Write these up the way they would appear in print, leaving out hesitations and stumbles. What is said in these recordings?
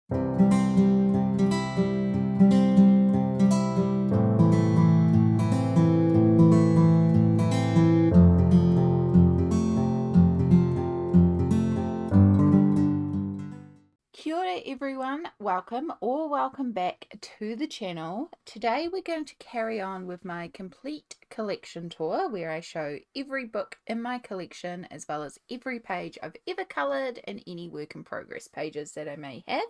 Kia ora everyone, welcome back to the channel. Today we're going to carry on with my complete collection tour where I show every book in my collection as well as every page I've ever coloured and any work in progress pages that I may have.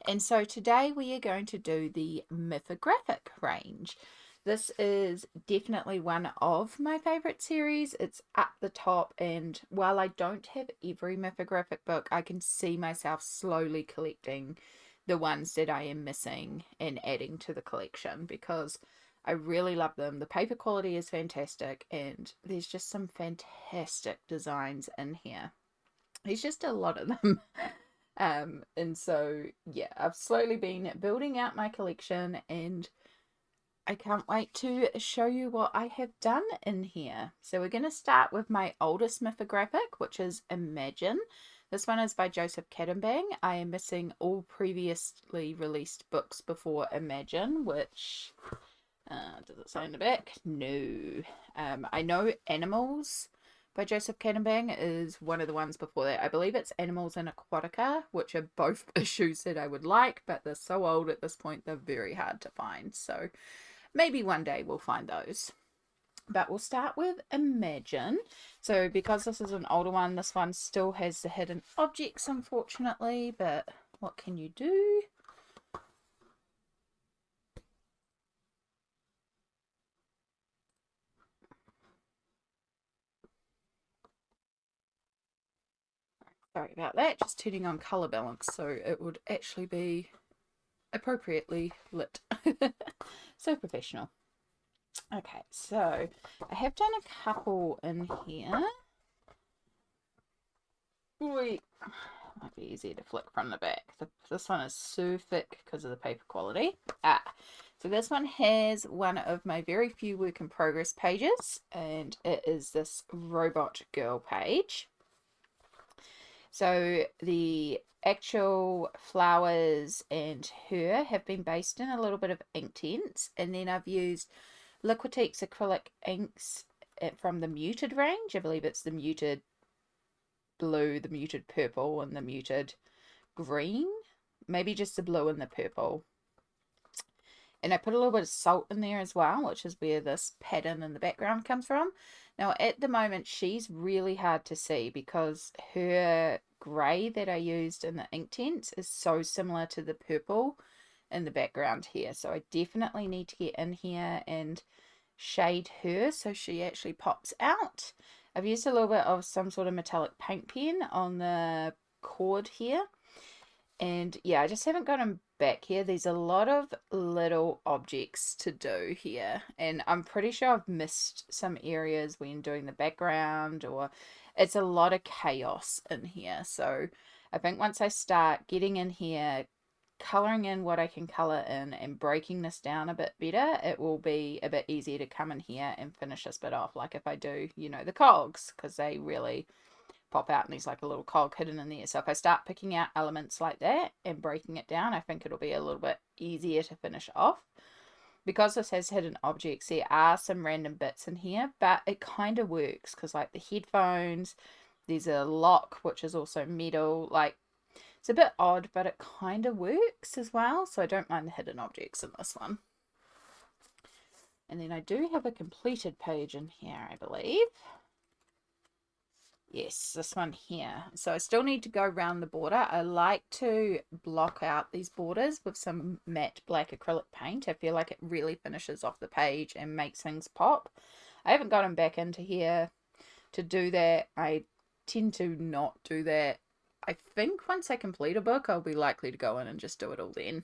And so today we are going to do the Mythographic range. This is definitely one of my favourite series. It's up the top, and while I don't have every Mythographic book, I can see myself slowly collecting the ones that I am missing and adding to the collection because I really love them. The paper quality is fantastic, and there's just some fantastic designs in here. There's just a lot of them. And so, yeah, I've slowly been building out my collection and I can't wait to show you what I have done in here. So we're going to start with my oldest mythographic, which is Imagine. This one is by Joseph Cadenbang. I am missing all previously released books before Imagine, which, does it say in the back? No. I know Animals by Joseph Cadenbang is one of the ones before that. I believe it's Animals and Aquatica, which are both issues that I would like, but they're so old at this point, they're very hard to find. So maybe one day we'll find those. But we'll start with Imagine. So because this is an older one, this one still has the hidden objects, unfortunately, but what can you do? Sorry about that, just turning on colour balance so it would actually be appropriately lit. So professional. Okay, so I have done a couple in here. Wait, might be easier to flick from the back. This one is so thick because of the paper quality. So this one has one of my very few work in progress pages, and it is this robot girl page. So the actual flowers and her have been based in a little bit of Inktense, and then I've used Liquitex acrylic inks from the muted range. I believe it's the muted blue, the muted purple, and the muted green. Maybe just the blue and the purple. And I put a little bit of salt in there as well, which is where this pattern in the background comes from. Now at the moment she's really hard to see because her grey that I used in the Inktense is so similar to the purple in the background here. So I definitely need to get in here and shade her so she actually pops out. I've used a little bit of some sort of metallic paint pen on the cord here. And yeah, I just haven't gotten back here. There's a lot of little objects to do here. And I'm pretty sure I've missed some areas when doing the background, or it's a lot of chaos in here. So I think once I start getting in here, colouring in what I can colour in and breaking this down a bit better, it will be a bit easier to come in here and finish this bit off. Like if I do, you know, the cogs, because they really pop out and there's like a little cog hidden in there. So if I start picking out elements like that and breaking it down, I think it'll be a little bit easier to finish off. Because this has hidden objects, there are some random bits in here, but it kind of works because like the headphones, there's a lock which is also metal. Like it's a bit odd, but it kind of works as well. So I don't mind the hidden objects in this one. And then I do have a completed page in here, I believe. Yes, this one here. So I still need to go around the border. I like to block out these borders with some matte black acrylic paint. I feel like it really finishes off the page and makes things pop. I haven't gotten back into here to do that. I tend to not do that. I think once I complete a book, I'll be likely to go in and just do it all then.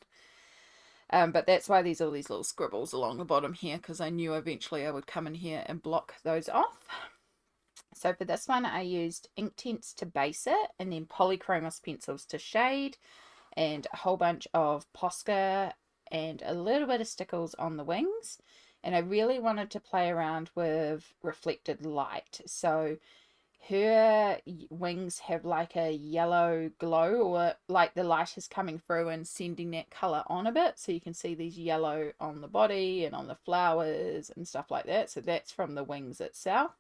But that's why there's all these little scribbles along the bottom here, because I knew eventually I would come in here and block those off. So for this one, I used Inktense to base it, and then Polychromos pencils to shade, and a whole bunch of Posca and a little bit of stickles on the wings. And I really wanted to play around with reflected light. So her wings have like a yellow glow, or like the light is coming through and sending that color on a bit, so you can see these yellow on the body and on the flowers and stuff like that. So that's from the wings itself.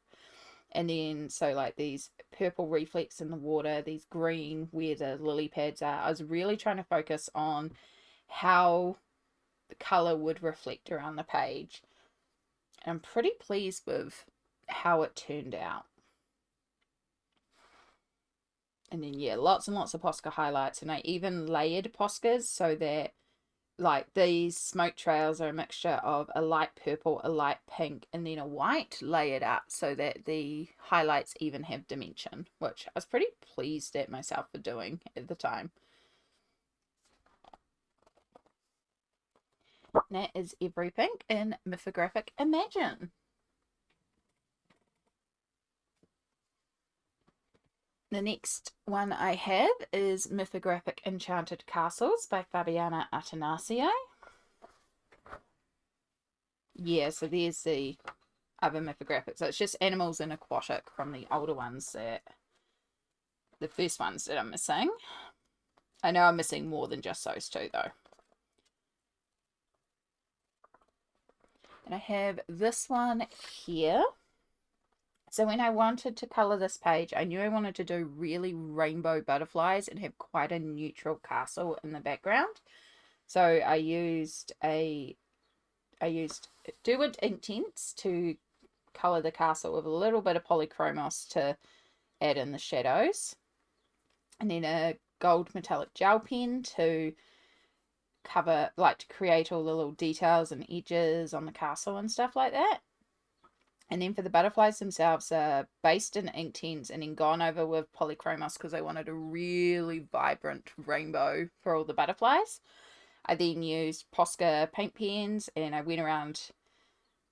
And then so like these purple reflex in the water, these green where the lily pads are. I was really trying to focus on how the color would reflect around the page. And I'm pretty pleased with how it turned out. And then yeah, lots and lots of Posca highlights, and I even layered Poscas so that like these smoke trails are a mixture of a light purple, a light pink, and then a white layered up so that the highlights even have dimension, which I was pretty pleased at myself for doing at the time. And that is everything in Mythographic Imagine. The next one I have is Mythographic Enchanted Castles by Fabiana Atanasio. Yeah, so there's the other mythographic. So it's just animals and aquatic from the older ones, that the first ones that I'm missing. I know I'm missing more than just those two though. And I have this one here. So when I wanted to colour this page, I knew I wanted to do really rainbow butterflies and have quite a neutral castle in the background. So I used Derwent Inktense to colour the castle with a little bit of polychromos to add in the shadows. And then a gold metallic gel pen to cover, like to create all the little details and edges on the castle and stuff like that. And then for the butterflies themselves, based in Inktense and then gone over with polychromos because I wanted a really vibrant rainbow for all the butterflies. I then used Posca paint pens and I went around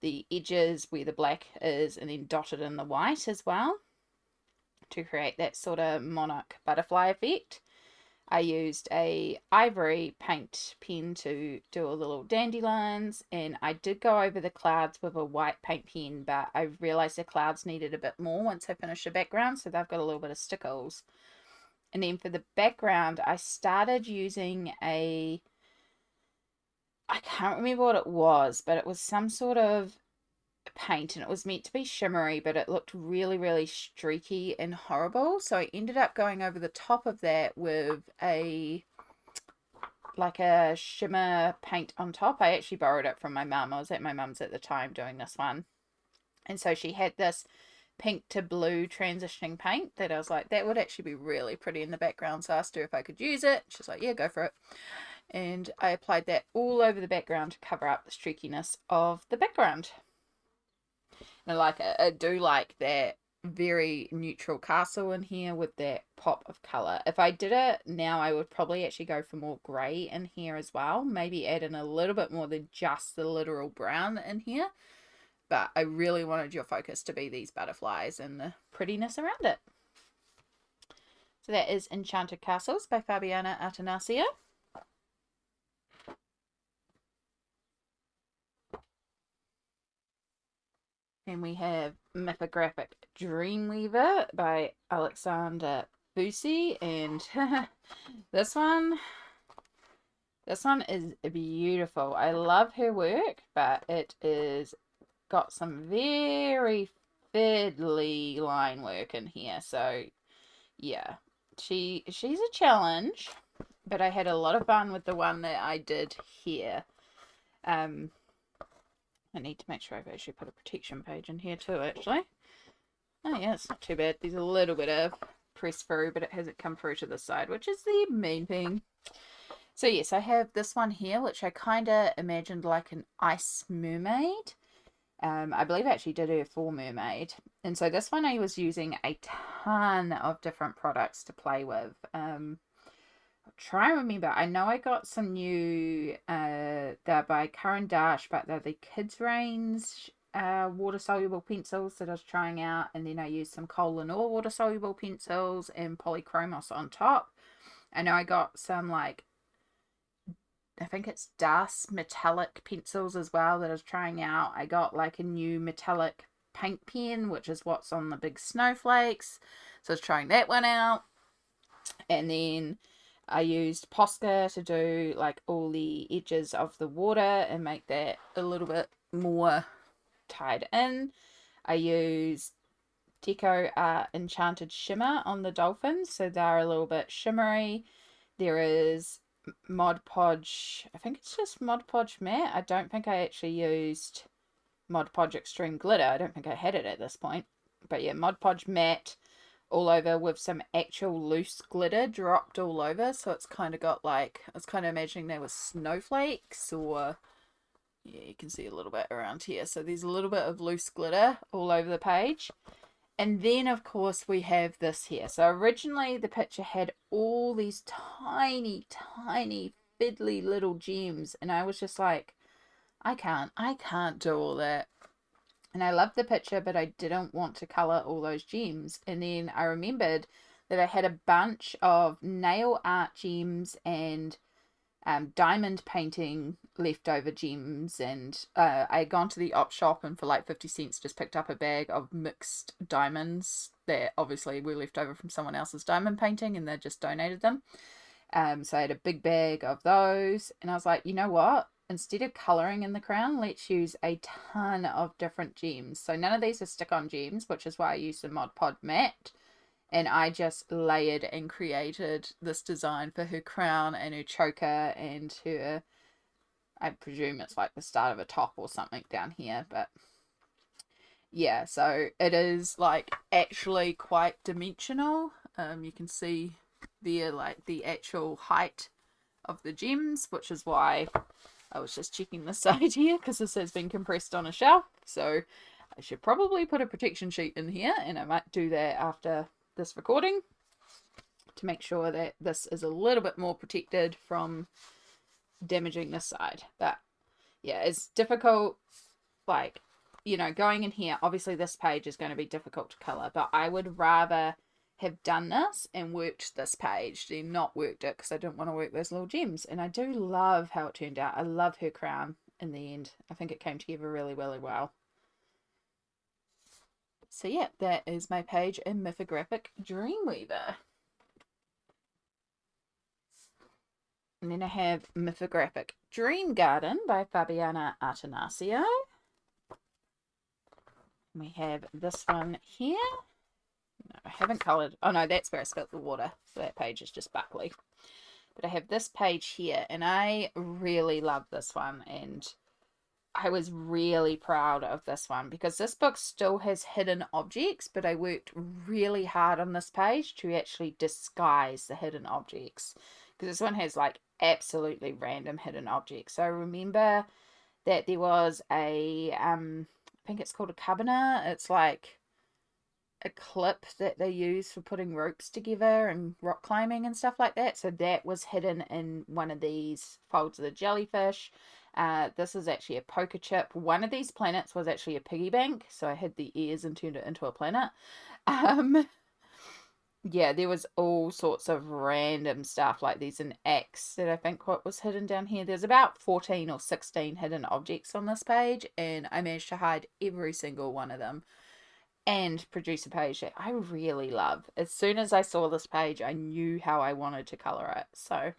the edges where the black is and then dotted in the white as well to create that sort of monarch butterfly effect. I used a ivory paint pen to do all the little dandelions, and I did go over the clouds with a white paint pen, but I realised the clouds needed a bit more once I finished the background, so they've got a little bit of stickles. And then for the background, I started using I can't remember what it was, but it was some sort of paint and it was meant to be shimmery, but it looked really, really streaky and horrible. So I ended up going over the top of that with a shimmer paint on top. I actually borrowed it from my mum. I was at my mum's at the time doing this one. And so she had this pink to blue transitioning paint that I was like, that would actually be really pretty in the background. So I asked her if I could use it. She's like, yeah, go for it. And I applied that all over the background to cover up the streakiness of the background. And I do like that very neutral castle in here with that pop of colour. If I did it now, I would probably actually go for more grey in here as well. Maybe add in a little bit more than just the literal brown in here. But I really wanted your focus to be these butterflies and the prettiness around it. So that is Enchanted Castles by Fabiana Atanasio. And we have Mythographic Dreamweaver by Alexander Bussy. And this one is beautiful. I love her work, but it is got some very fiddly line work in here. So yeah, she's a challenge, but I had a lot of fun with the one that I did here. I need to make sure I've actually put a protection page in here too, actually. Oh yeah, it's not too bad. There's a little bit of press through, but it hasn't come through to the side, which is the main thing. So yes, I have this one here, which I kind of imagined like an ice mermaid. I believe I actually did her for mermaid. And so this one I was using a ton of different products to play with. I'll try and remember. I know I got some new, they're by Curran Dash, but they're the kids range water soluble pencils that I was trying out, and then I used some Kohl Lenore water soluble pencils and polychromos on top. I know I got some I think it's Das metallic pencils as well that I was trying out. I got like a new metallic paint pen, which is what's on the big snowflakes. So I was trying that one out. And then I used Posca to do like all the edges of the water and make that a little bit more tied in. I used Deco Enchanted Shimmer on the dolphins, so they're a little bit shimmery. There is Mod Podge, I think it's just Mod Podge Matte. I don't think I actually used Mod Podge Extreme Glitter. I don't think I had it at this point. But yeah, Mod Podge Matte all over with some actual loose glitter dropped all over. So it's kind of got like, I was kind of imagining there was snowflakes, or yeah, you can see a little bit around here. So there's a little bit of loose glitter all over the page. And then, of course, we have this here. So originally the picture had all these tiny, tiny, fiddly little gems. And I was just like, I can't do all that. And I loved the picture, but I didn't want to colour all those gems. And then I remembered that I had a bunch of nail art gems and diamond painting leftover gems, and I had gone to the op shop and for like 50 cents just picked up a bag of mixed diamonds that obviously were left over from someone else's diamond painting, and they just donated them. So I had a big bag of those, and I was like, you know what? Instead of colouring in the crown, let's use a ton of different gems. So none of these are stick-on gems, which is why I used the Mod Podge Matte. And I just layered and created this design for her crown and her choker and her, I presume it's like the start of a top or something down here. But yeah, so it is like actually quite dimensional. You can see there like the actual height of the gems, which is why I was just checking this side here, because this has been compressed on a shelf. So I should probably put a protection sheet in here, and I might do that after this recording to make sure that this is a little bit more protected from damaging this side. But yeah, it's difficult, like, you know, going in here, obviously this page is going to be difficult to color, but I would rather have done this and worked this page than not worked it, because I didn't want to work those little gems. And I do love how it turned out. I love her crown in the end. I think it came together really, really well. So yeah, that is my page in Mythographic Dreamweaver. And then I have Mythographic Dream Garden by Fabiana Artanasio. We have this one here. No, I haven't coloured. Oh no, that's where I spilt the water. So that page is just Buckley. But I have this page here, and I really love this one, and I was really proud of this one because this book still has hidden objects, but I worked really hard on this page to actually disguise the hidden objects, because this one has like absolutely random hidden objects. So I remember that there was a I think it's called a cabana. It's like a clip that they use for putting ropes together and rock climbing and stuff like that. So that was hidden in one of these folds of the jellyfish. This is actually a poker chip. One of these planets was actually a piggy bank, so I hid the ears and turned it into a planet. Yeah, there was all sorts of random stuff. Like there's an axe that I think what was hidden down here. There's about 14 or 16 hidden objects on this page, and I managed to hide every single one of them and produce a page that I really love. As soon as I saw this page, I knew how I wanted to colour it. So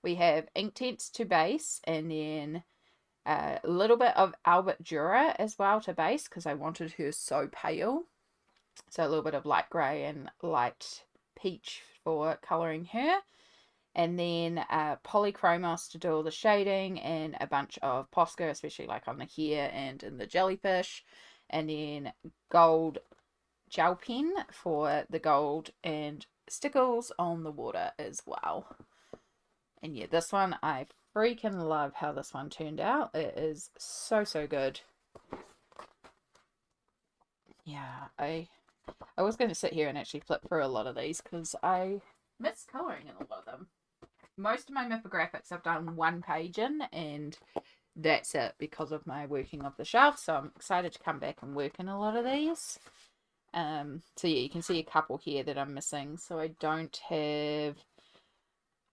we have Inktense to base, and then a little bit of Albert Dürer as well to base, because I wanted her so pale. So a little bit of light grey and light peach for colouring her. And then Polychromos to do all the shading, and a bunch of Posca, especially like on the hair and in the jellyfish. And then gold gel pen for the gold, and stickles on the water as well. And yeah, this one, I freaking love how this one turned out. It is so, so good. Yeah, I was going to sit here and actually flip through a lot of these because I miss colouring in a lot of them. Most of my mythographics I've done one page in, and that's it because of my working of the shelf. So I'm excited to come back and work in a lot of these. So yeah, you can see a couple here that I'm missing. So I don't have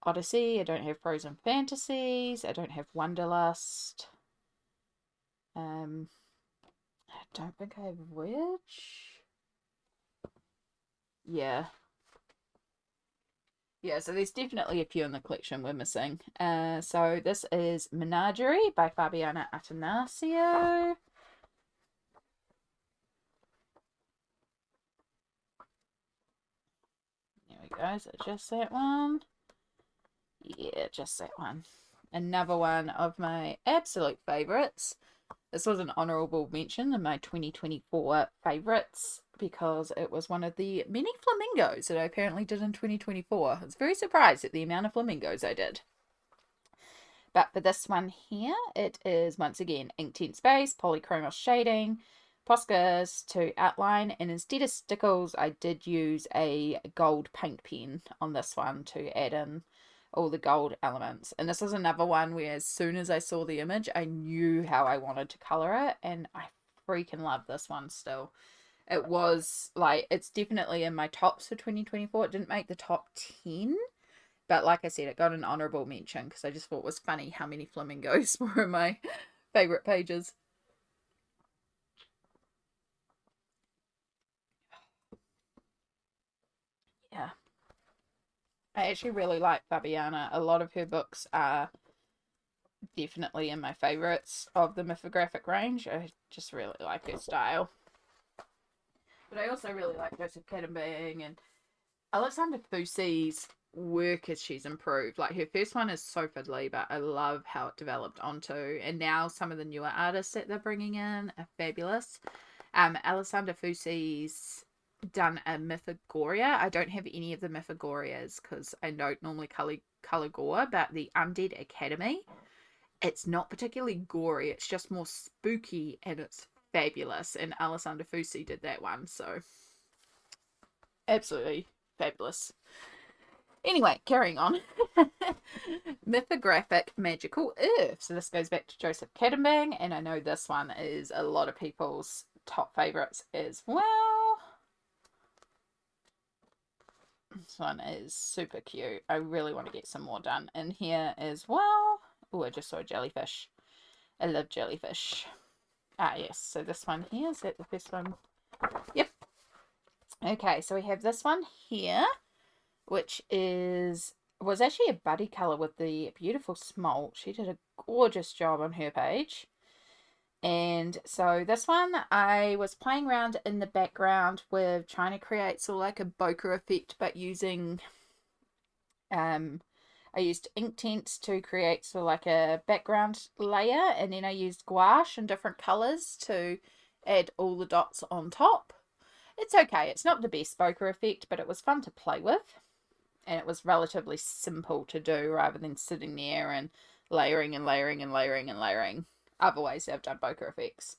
Odyssey, I don't have Frozen Fantasies, I don't have Wonderlust. don't think I have which. Yeah. Yeah, so there's definitely a few in the collection we're missing. So this is Managerie by Fabiana Atanasio. There we go, is it just that one? Yeah, just that one. Another one of my absolute favourites. This was an honourable mention in my 2024 favourites because it was one of the many flamingos that I apparently did in 2024. I was very surprised at the amount of flamingos I did. But for this one here, it is once again Inktense base, polychromos shading, Poscas to outline, and instead of stickles, I did use a gold paint pen on this one to add in all the gold elements. And this was another one where as soon as I saw the image, I knew how I wanted to color it, and I freaking love this one still. It was like, it's definitely in my tops for 2024. It didn't make the top 10, but like I said, it got an honourable mention because I just thought it was funny how many flamingos were in my favourite pages. Yeah. I actually really like Fabiana. A lot of her books are definitely in my favourites of the mythographic range. I just really like her style. But I also really like Joseph Cadenbang and Alexander Fusi's work as she's improved. Like her first one is so fiddly, but I love how it developed onto. And now some of the newer artists that they're bringing in are fabulous. Alexander Fusi's done a Mythogoria. I don't have any of the Mythogorias because I don't normally color gore, but the Undead Academy, it's not particularly gory. It's just more spooky and it's fabulous. And Alexander Fusi did that one, so absolutely fabulous. Anyway, carrying on. Mythographic Magical Earth. So this goes back to Joseph Cadenbang, and I know this one is a lot of people's top favourites as well. This one is super cute. I really want to get some more done in here as well. Oh, I just saw a jellyfish. I love jellyfish. Ah, yes. So this one here, is that the first one? Yep. Okay, so we have this one here, which was actually a buddy colour with the beautiful smolk. She did a gorgeous job on her page. And so this one, I was playing around in the background with trying to create sort of like a bokeh effect, but using, I used Inktense to create sort of like a background layer, and then I used gouache in different colours to add all the dots on top. It's okay, it's not the best bokeh effect, but it was fun to play with. And it was relatively simple to do rather than sitting there and layering and layering and layering and layering. Other ways I've done bokeh effects.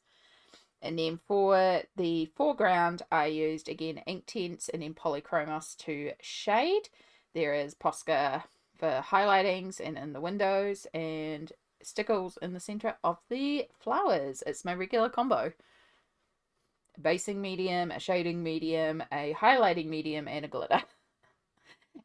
And then for the foreground, I used again Inktense and then Polychromos to shade. There is Posca for highlightings and in the windows, and Stickles in the center of the flowers. It's my regular combo. A basing medium, a shading medium, a highlighting medium, and a glitter.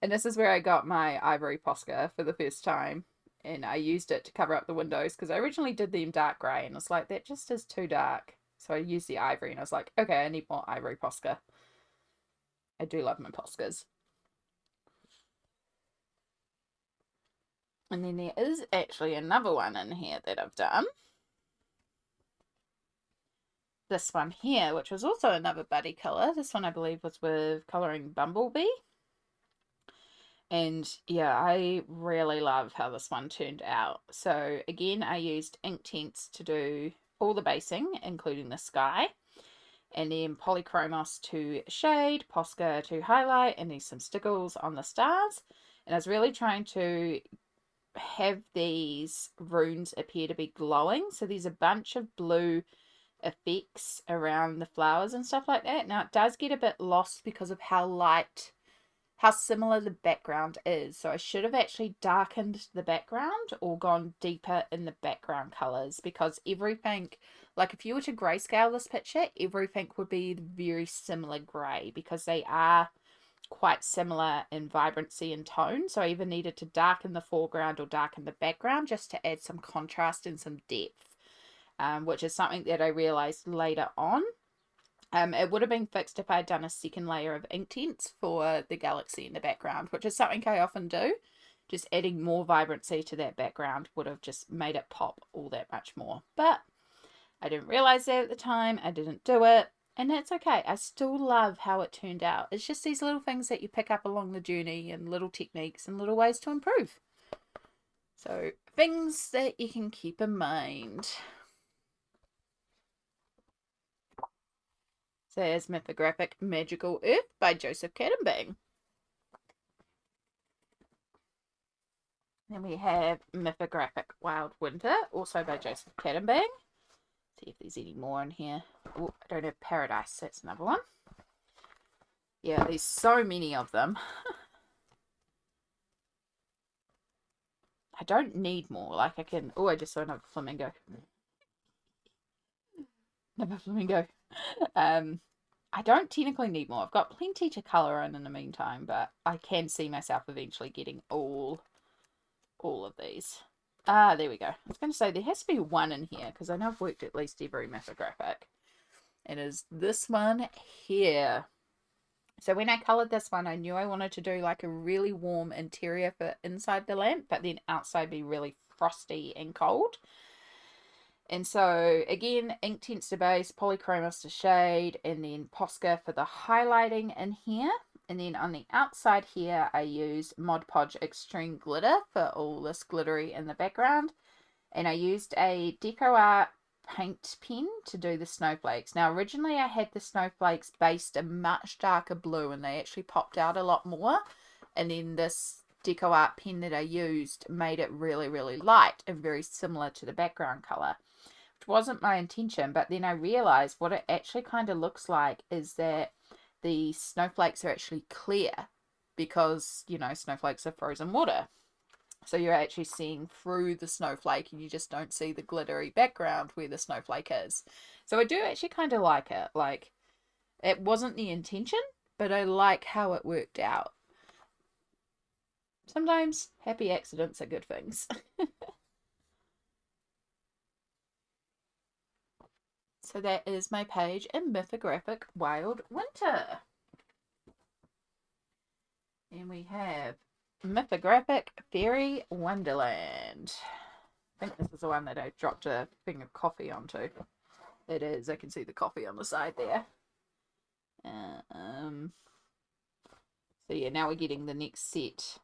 And this is where I got my ivory Posca for the first time. And I used it to cover up the windows because I originally did them dark grey and it's like, that just is too dark. So I used the ivory and I was like, okay, I need more ivory Posca. I do love my Poscas. And then there is actually another one in here that I've done. This one here, which was also another buddy colour. This one I believe was with colouring Bumblebee. And yeah, I really love how this one turned out. So again, I used Inktense to do all the basing, including the sky. And then Polychromos to shade, Posca to highlight, and then some stickles on the stars. And I was really trying to have these runes appear to be glowing. So there's a bunch of blue effects around the flowers and stuff like that. Now it does get a bit lost because of how similar the background is. So I should have actually darkened the background or gone deeper in the background colours, because everything, like if you were to grayscale this picture, everything would be very similar grey because they are quite similar in vibrancy and tone. So I either needed to darken the foreground or darken the background just to add some contrast and some depth. which is something that I realized later on. It would have been fixed if I'd done a second layer of Inktense for the galaxy in the background, which is something I often do. Just adding more vibrancy to that background would have just made it pop all that much more. But I didn't realize that at the time. I didn't do it. And that's okay. I still love how it turned out. It's just these little things that you pick up along the journey and little techniques and little ways to improve. So things that you can keep in mind. So there's Mythographic Magical Earth by Joseph Cadenbang. Then we have Mythographic Wild Winter, also by Joseph Cadenbang. See if there's any more in here. Oh, I don't have Paradise. That's another one. Yeah, there's so many of them. I don't need more. Like I can... Oh, I just saw another flamingo. Another flamingo. I don't technically need more. I've got plenty to colour in the meantime, but I can see myself eventually getting all of these. Ah, there we go. I was going to say there has to be one in here because I know I've worked at least every mythographic. It is this one here. So when I coloured this one, I knew I wanted to do like a really warm interior for inside the lamp, but then outside be really frosty and cold. And so again, Inktense to base, Polychromos to shade, and then Posca for the highlighting in here. And then on the outside here, I use Mod Podge Extreme Glitter for all this glittery in the background. And I used a Deco Art paint pen to do the snowflakes. Now, originally I had the snowflakes based a much darker blue, and they actually popped out a lot more. And then this Deco Art pen that I used made it really, really light and very similar to the background colour. Which wasn't my intention, but then I realised what it actually kind of looks like is that the snowflakes are actually clear because, you know, snowflakes are frozen water. So you're actually seeing through the snowflake and you just don't see the glittery background where the snowflake is. So I do actually kind of like it. Like, it wasn't the intention, but I like how it worked out. Sometimes happy accidents are good things. So that is my page in Mythographic Wild Winter. And we have Mythographic Fairy Wonderland. I think this is the one that I dropped a thing of coffee onto. It is. I can see the coffee on the side there. So yeah, now we're getting the next set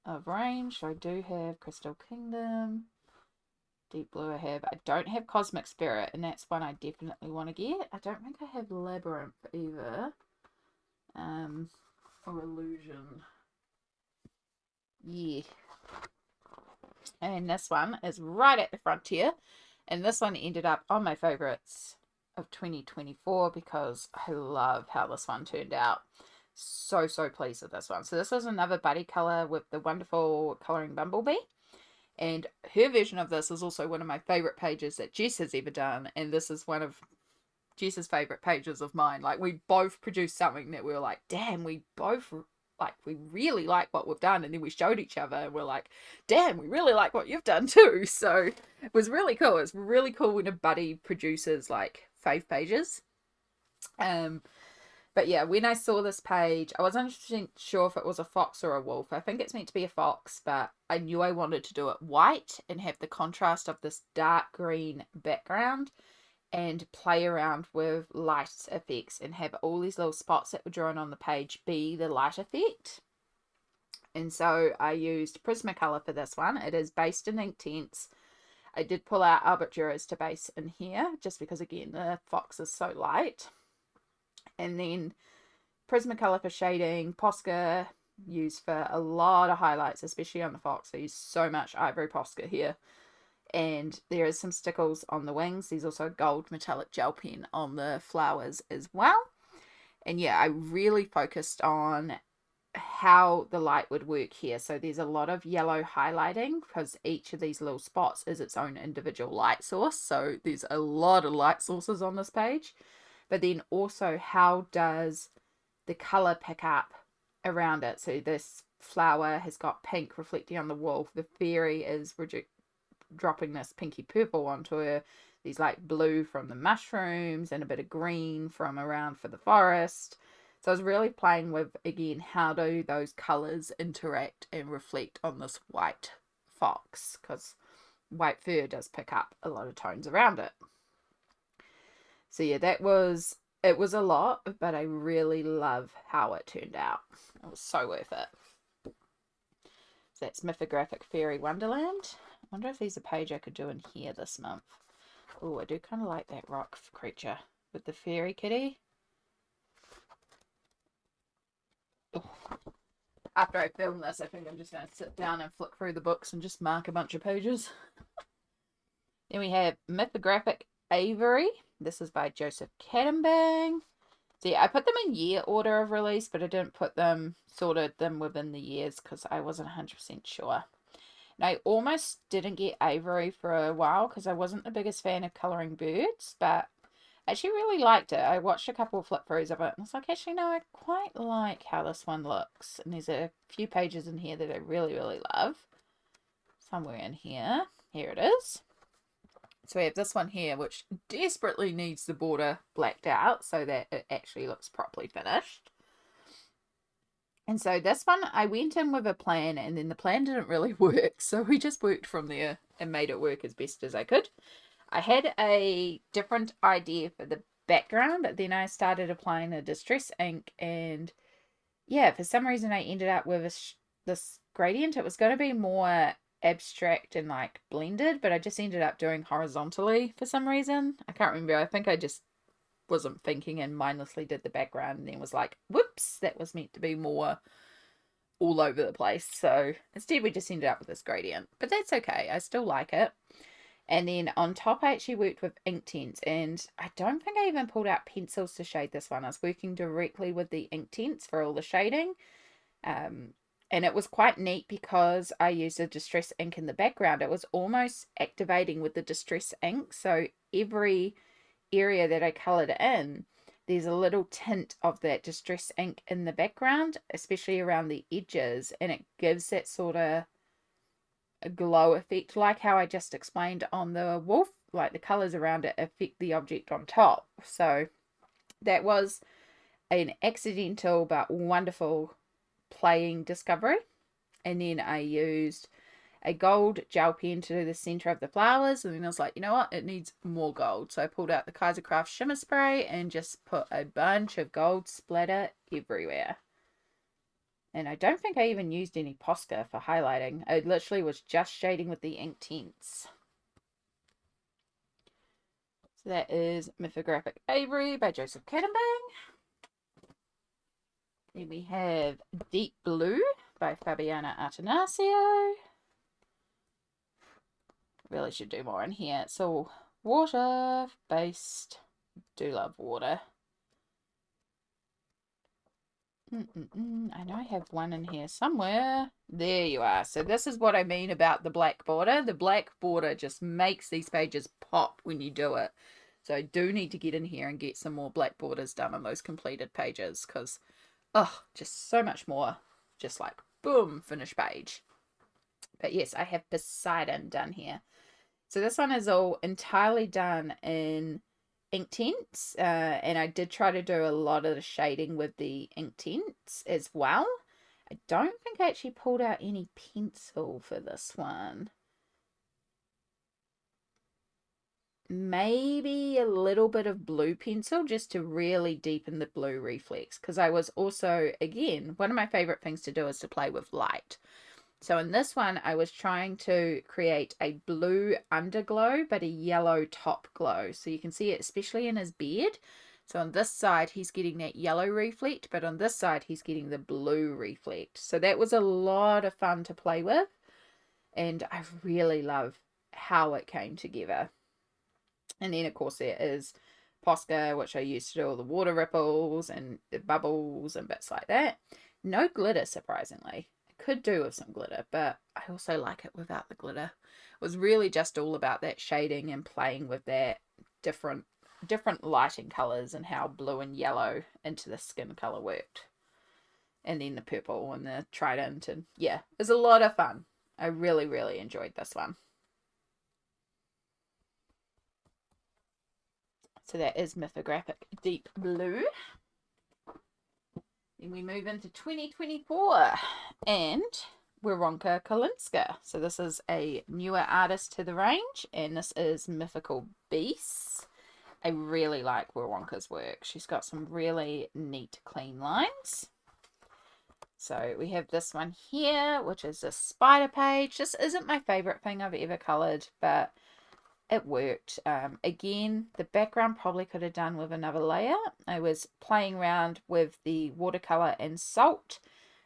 of range. So I do have Crystal Kingdom. Deep Blue I have. I don't have Cosmic Spirit, and that's one I definitely want to get. I don't think I have Labyrinth either. Or Illusion. Yeah. And this one is right at the frontier. And this one ended up on my favourites of 2024 because I love how this one turned out. So pleased with this one. So this is another buddy colour with the wonderful Colouring Bumblebee. And her version of this is also one of my favourite pages that Jess has ever done. And this is one of Jess's favourite pages of mine. Like, we both produced something that we were like, damn, we both, like, we really like what we've done. And then we showed each other and we're like, damn, we really like what you've done too. So it was really cool. It's really cool when a buddy produces, like, fave pages. But yeah, when I saw this page, I wasn't sure if it was a fox or a wolf. I think it's meant to be a fox, but I knew I wanted to do it white and have the contrast of this dark green background and play around with light effects and have all these little spots that were drawn on the page be the light effect. And so I used Prismacolor for this one. It is based in Inktense. I did pull out Arbitrage to base in here just because, again, the fox is so light. And then Prismacolor for shading, Posca used for a lot of highlights, especially on the fox. I use so much Ivory Posca here. And there is some stickles on the wings. There's also a gold metallic gel pen on the flowers as well. And yeah, I really focused on how the light would work here. So there's a lot of yellow highlighting because each of these little spots is its own individual light source. So there's a lot of light sources on this page. But then also, how does the colour pick up around it? So this flower has got pink reflecting on the wolf. The fairy is dropping this pinky purple onto her. these like blue from the mushrooms and a bit of green from around for the forest. So I was really playing with, again, how do those colours interact and reflect on this white fox, because white fur does pick up a lot of tones around it. So yeah, it was a lot, but I really love how it turned out. It was so worth it. So that's Mythographic Fairy Wonderland. I wonder if there's a page I could do in here this month. Oh, I do kind of like that rock creature with the fairy kitty. Oh. After I film this, I think I'm just going to sit down and flick through the books and just mark a bunch of pages. Then we have Mythographic Avery. This is by Joseph Cadenbang. So yeah, I put them in year order of release, but I didn't sorted them within the years because I wasn't 100% sure. And I almost didn't get Avery for a while because I wasn't the biggest fan of colouring birds, but I actually really liked it. I watched a couple of flip throughs of it and I was like, actually, no, I quite like how this one looks. And there's a few pages in here that I really, really love. Somewhere in here. Here it is. So we have this one here, which desperately needs the border blacked out so that it actually looks properly finished. And so this one, I went in with a plan and then the plan didn't really work. So we just worked from there and made it work as best as I could. I had a different idea for the background, but then I started applying a distress ink and yeah, for some reason I ended up with this gradient. It was going to be more abstract and like blended, but I just ended up doing horizontally for some reason. I can't remember. I think I just wasn't thinking and mindlessly did the background and then was like, whoops, that was meant to be more all over the place. So instead we just ended up with this gradient, but that's okay. I still like it. And then on top I actually worked with Inktense, and I don't think I even pulled out pencils to shade this one. I was working directly with the Inktense for all the shading. And it was quite neat because I used a distress ink in the background. It was almost activating with the distress ink. So every area that I coloured in, there's a little tint of that distress ink in the background, especially around the edges. And it gives that sort of a glow effect, like how I just explained on the wolf, like the colours around it affect the object on top. So that was an accidental but wonderful playing discovery. And then I used a gold gel pen to do the center of the flowers, and then I was like, you know what, it needs more gold. So I pulled out the Kaisercraft shimmer spray and just put a bunch of gold splatter everywhere. And I don't think I even used any Posca for highlighting. I literally was just shading with the Inktense. So that is Mythographic Avery by Joseph Cadenbang. Then we have Deep Blue by Fabiana Artanasio. Really should do more in here. It's all water based. Do love water. I know I have one in here somewhere. There you are. So this is what I mean about the black border. The black border just makes these pages pop when you do it. So I do need to get in here and get some more black borders done on those completed pages because, oh, just so much more. Just like, boom, finished page. But yes, I have Poseidon done here. So this one is all entirely done in Inktense, and I did try to do a lot of the shading with the Inktense as well. I don't think I actually pulled out any pencil for this one. Maybe a little bit of blue pencil just to really deepen the blue reflex, because I was also, again, one of my favorite things to do is to play with light. So in this one, I was trying to create a blue underglow, but a yellow top glow. So you can see it, especially in his beard. So on this side, he's getting that yellow reflect, but on this side, he's getting the blue reflect. So that was a lot of fun to play with. And I really love how it came together. And then, of course, there is Posca, which I used to do all the water ripples and the bubbles and bits like that. No glitter, surprisingly. Could do with some glitter, but I also like it without the glitter. It was really just all about that shading and playing with that different lighting colors and how blue and yellow into the skin color worked. And then the purple and the trident, and yeah, it was a lot of fun. I really, really enjoyed this one. So that is Mythographic Deep Blue. Then we move into 2024 and Weronka Kalinska. So this is a newer artist to the range, and this is Mythical Beasts. I really like Weronka's work. She's got some really neat, clean lines. So we have this one here, which is a spider page. This isn't my favorite thing I've ever colored, but it worked. Again, the background probably could have done with another layer. I was playing around with the watercolor and salt,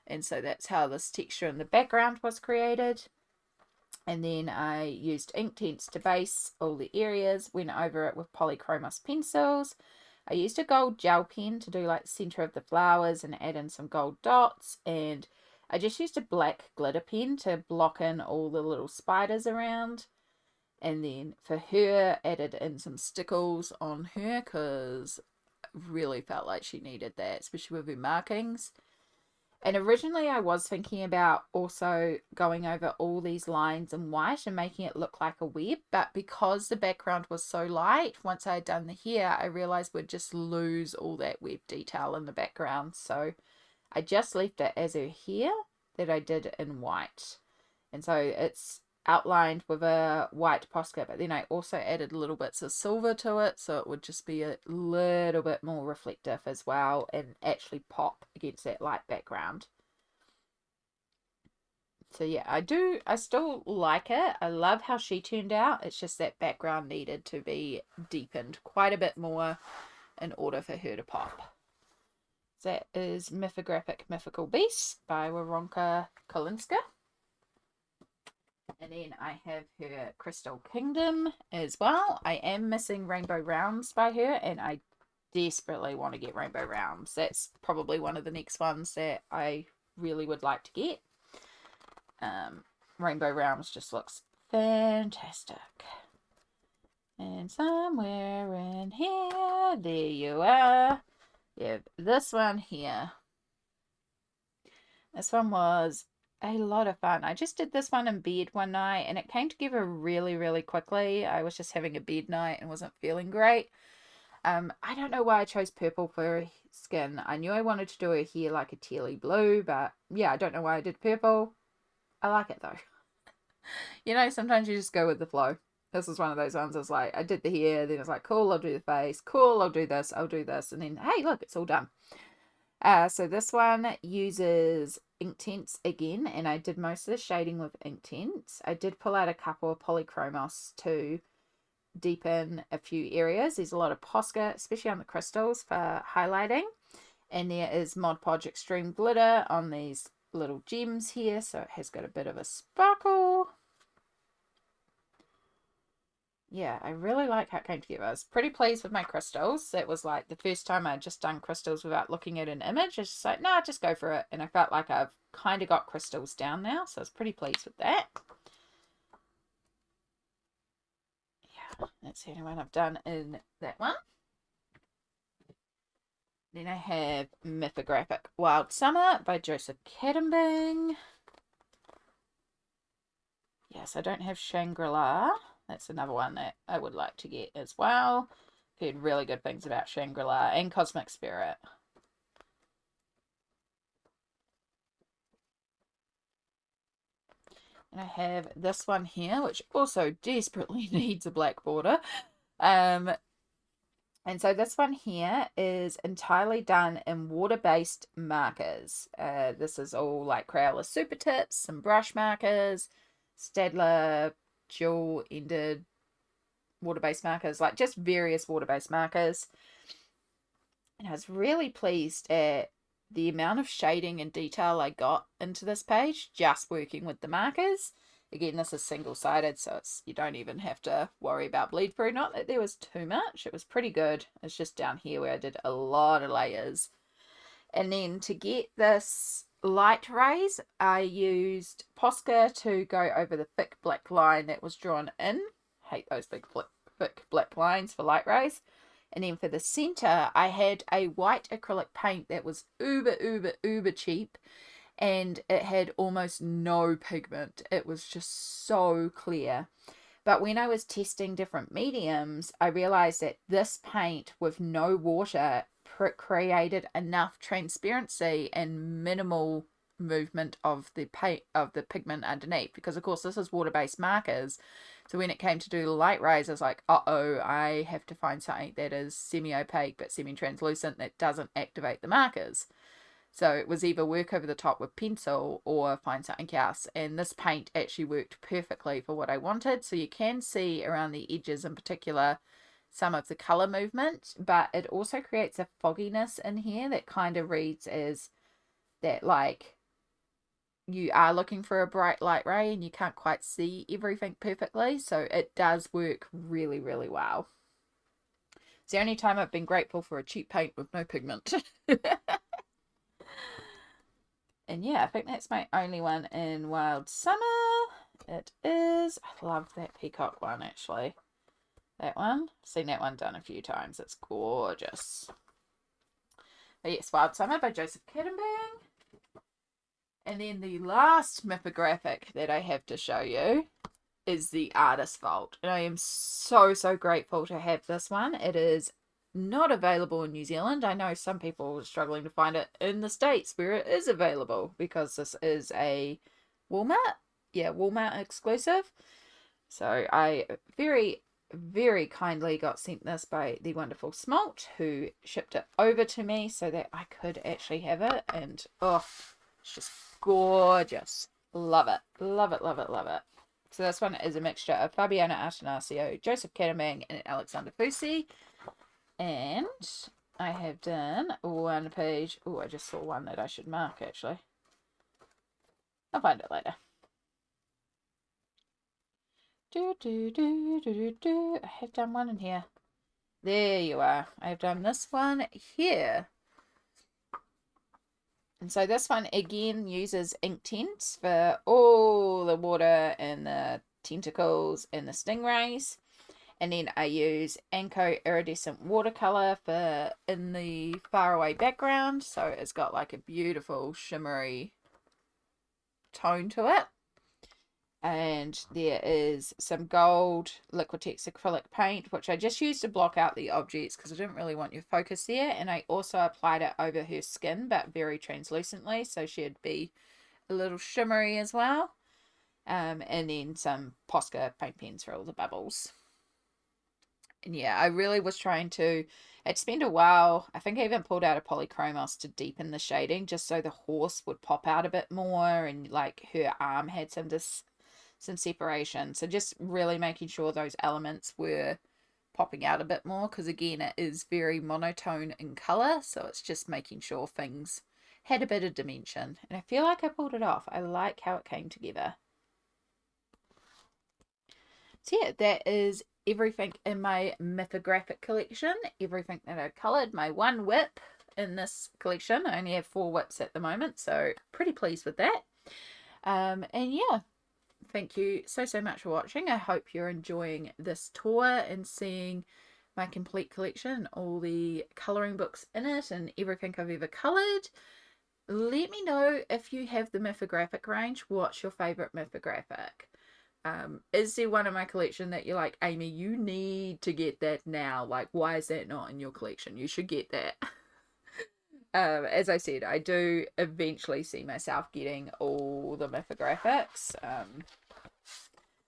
and so that's how this texture in the background was created. And then I used Inktense to base all the areas, went over it with polychromos pencils. I used a gold gel pen to do like the center of the flowers and add in some gold dots, and I just used a black glitter pen to block in all the little spiders around. And then for her, added in some stickles on her because I really felt like she needed that, especially with her markings. And originally I was thinking about also going over all these lines in white and making it look like a web, but because the background was so light, once I had done the hair, I realized we'd just lose all that web detail in the background. So I just left it as her hair that I did in white. And so it's outlined with a white Posca, but then I also added little bits of silver to it, so it would just be a little bit more reflective as well and actually pop against that light background. So yeah, I still like it. I love how she turned out. It's just that background needed to be deepened quite a bit more in order for her to pop. That is Mythographic Mythical Beasts by Weronka Kalinska. And then I have her Crystal Kingdom as well. I am missing Rainbow Realms by her, and I desperately want to get Rainbow Realms. That's probably one of the next ones that I really would like to get. Rainbow Realms just looks fantastic. And somewhere in here, there you are. You have this one here. This one was a lot of fun. I just did this one in bed one night and it came together really, really quickly. I was just having a bed night and wasn't feeling great. I don't know why I chose purple for her skin. I knew I wanted to do her hair like a tealy blue, but yeah, I don't know why I did purple. I like it though. You know, sometimes you just go with the flow. This was one of those ones I was like, I did the hair, then I was like, cool, I'll do the face. Cool, I'll do this, and then, hey, look, it's all done. So this one uses Inktense again, and I did most of the shading with Inktense. I did pull out a couple of polychromos to deepen a few areas. There's a lot of Posca, especially on the crystals, for highlighting. And there is Mod Podge Extreme Glitter on these little gems here, so it has got a bit of a sparkle. Yeah, I really like how it came together. I was pretty pleased with my crystals. It was like the first time I'd just done crystals without looking at an image. It's just like, nah, just go for it. And I felt like I've kind of got crystals down now, so I was pretty pleased with that. Yeah, that's the only one I've done in that one. Then I have Mythographic Wild Summer by Joseph Cadambing. Yes, I don't have Shangri-La. That's another one that I would like to get as well. I've heard really good things about Shangri-La and Cosmic Spirit. And I have this one here, which also desperately needs a black border. And so this one here is entirely done in water-based markers. This is all like Crayola Super Tips, some brush markers, Staedtler dual-ended water-based markers, like just various water-based markers. And I was really pleased at the amount of shading and detail I got into this page just working with the markers. Again, this is single-sided, so you don't even have to worry about bleed through. Not that there was too much. It was pretty good. It's just down here where I did a lot of layers. And then to get this light rays, I used Posca to go over the thick black line that was drawn in. Hate those big thick black lines for light rays. And then for the center, I had a white acrylic paint that was uber cheap, and it had almost no pigment. It was just so clear. But when I was testing different mediums, I realized that this paint with no water created enough transparency and minimal movement of the paint of the pigment underneath, because of course this is water-based markers. So when it came to do the light rays, I was like, uh-oh, I have to find something that is semi-opaque but semi-translucent that doesn't activate the markers. So it was either work over the top with pencil or find something else. And this paint actually worked perfectly for what I wanted. So you can see around the edges in particular some of the color movement, but it also creates a fogginess in here that kind of reads as that, like, you are looking for a bright light ray and you can't quite see everything perfectly. So it does work really, really well. It's the only time I've been grateful for a cheap paint with no pigment. And yeah, I think that's my only one in Wild Summer. It is. I love that peacock one, actually. That one. Seen that one done a few times. It's gorgeous. But yes, Wild Summer by Joseph Kittenbang. And then the last mythographic that I have to show you is the Artist Vault. And I am so, so grateful to have this one. It is not available in New Zealand. I know some people are struggling to find it in the States where it is available, because this is a Walmart. Yeah, Walmart exclusive. So I very, very kindly got sent this by the wonderful Smalt, who shipped it over to me so that I could actually have it. And oh, it's just gorgeous. Love it. Love it, love it, love it. So this one is a mixture of Fabiana Artanasio, Joseph Kittenbang, and Alexander Fusi. And I have done one page. Oh, I just saw one that I should mark, actually. I'll find it later. I have done one in here. There you are. I've done this one here. And so this one again uses ink tints for all the water and the tentacles and the stingrays. And then I use Anko Iridescent Watercolor for in the faraway background. So it's got like a beautiful shimmery tone to it. And there is some gold Liquitex acrylic paint, which I just used to block out the objects because I didn't really want your focus there. And I also applied it over her skin, but very translucently, so she'd be a little shimmery as well. And then some Posca paint pens for all the bubbles. And yeah, I really was trying to, it spent a while, I think I even pulled out a polychromos to deepen the shading just so the horse would pop out a bit more, and like her arm had some separation. So just really making sure those elements were popping out a bit more, because again, it is very monotone in color, so it's just making sure things had a bit of dimension. And I feel like I pulled it off. I like how it came together. So yeah, that is everything in my mythographic collection, everything that I coloured. My one whip in this collection. I only have 4 whips at the moment, so pretty pleased with that. And yeah, thank you so much for watching. I hope you're enjoying this tour and seeing my complete collection, all the colouring books in it and everything I've ever coloured. Let me know if you have the mythographic range. What's your favourite mythographic? Is there one in my collection that you're like, Amy, you need to get that now? Like, why is that not in your collection? You should get that. As I said, I do eventually see myself getting all the mythographics,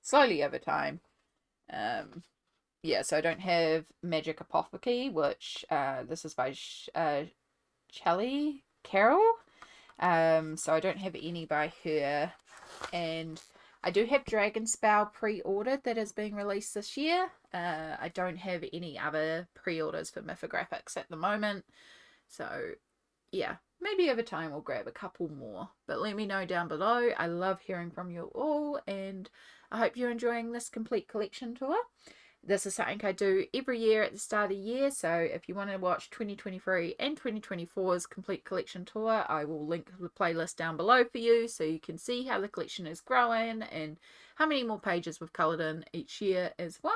slowly over time. Yeah, so I don't have Magic Apothecary, which this is by Shelley Carroll. So I don't have any by her, and I do have Dragonspell pre-ordered that is being released this year. I don't have any other pre-orders for mythographics at the moment. So, yeah, maybe over time we'll grab a couple more. But let me know down below. I love hearing from you all, and I hope you're enjoying this complete collection tour. This is something I do every year at the start of the year, so if you want to watch 2023 and 2024's complete collection tour, I will link the playlist down below for you so you can see how the collection is growing and how many more pages we've coloured in each year as well.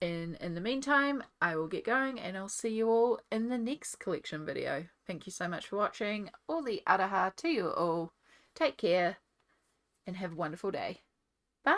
And in the meantime, I will get going and I'll see you all in the next collection video. Thank you so much for watching. All the araha to you all. Take care and have a wonderful day. Bye!